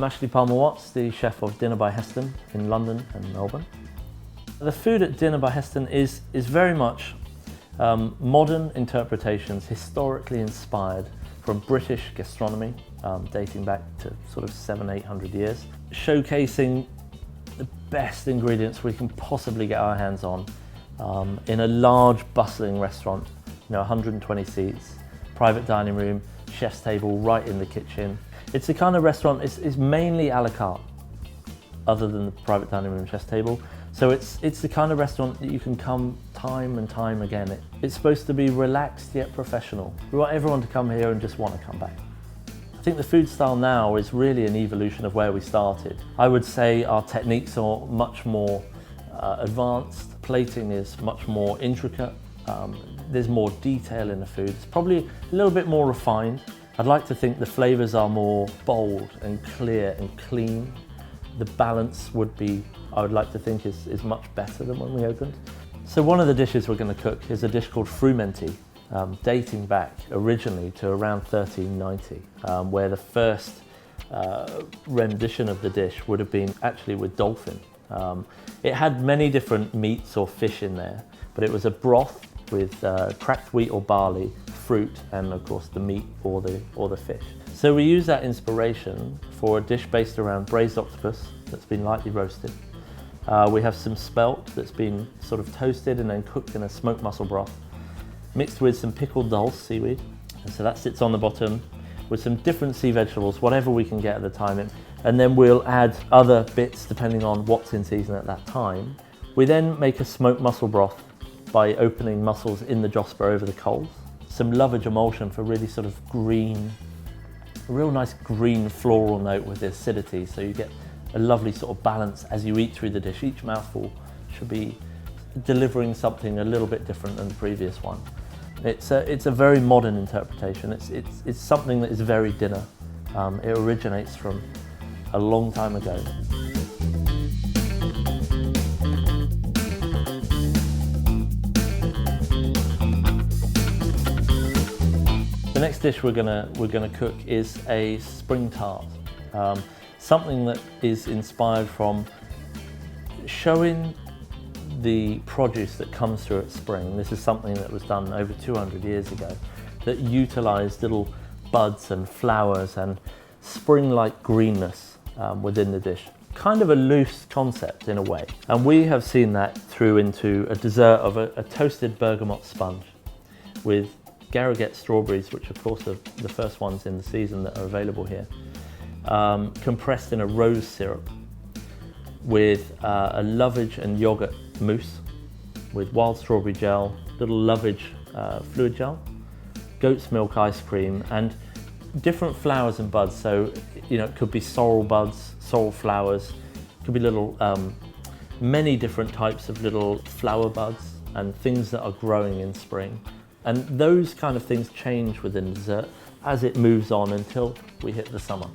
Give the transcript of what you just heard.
I'm Ashley Palmer-Watts, the chef of Dinner by Heston in London and Melbourne. The food at Dinner by Heston is very much modern interpretations, historically inspired from British gastronomy, dating back to sort of 700-800 years, showcasing the best ingredients we can possibly get our hands on in a large, bustling restaurant. 120 seats, private dining room, chef's table right in the kitchen. It's the kind of restaurant, it's mainly a la carte, other than the private dining room, chef's table. So it's the kind of restaurant that you can come time and time again. It's supposed to be relaxed yet professional. We want everyone to come here and just want to come back. I think the food style now is really an evolution of where we started. I would say our techniques are much more advanced. Plating is much more intricate. There's more detail in the food. It's probably a little bit more refined. I'd like to think the flavors are more bold and clear and clean. The balance would be, I would like to think, is much better than when we opened. So one of the dishes we're going to cook is a dish called frumenty, dating back originally to around 1390, where the first rendition of the dish would have been actually with dolphin. It had many different meats or fish in there, but it was a broth with cracked wheat or barley, fruit, and of course the meat or the fish. So we use that inspiration for a dish based around braised octopus that's been lightly roasted. We have some spelt that's been sort of toasted and then cooked in a smoked mussel broth, mixed with some pickled dulse seaweed. And so that sits on the bottom with some different sea vegetables, whatever we can get at the time. And then we'll add other bits depending on what's in season at that time. We then make a smoked mussel broth by opening mussels in the josper over the coals. Some lovage emulsion for really sort of green, a real nice green floral note with the acidity, so you get a lovely sort of balance as you eat through the dish. Each mouthful should be delivering something a little bit different than the previous one. It's a very modern interpretation. It's something that is very dinner. It originates from a long time ago. The next dish we're gonna cook is a spring tart, something that is inspired from showing the produce that comes through at spring. This is something that was done over 200 years ago that utilised little buds and flowers and spring-like greenness within the dish. Kind of a loose concept in a way, and we have seen that through into a dessert of a toasted bergamot sponge with Garriguette strawberries, which of course are the first ones in the season that are available here, compressed in a rose syrup with a lovage and yogurt mousse with wild strawberry gel, little lovage fluid gel, goat's milk ice cream, and different flowers and buds. So, it could be sorrel buds, sorrel flowers, it could be little, many different types of little flower buds and things that are growing in spring. And those kind of things change within dessert as it moves on until we hit the summer.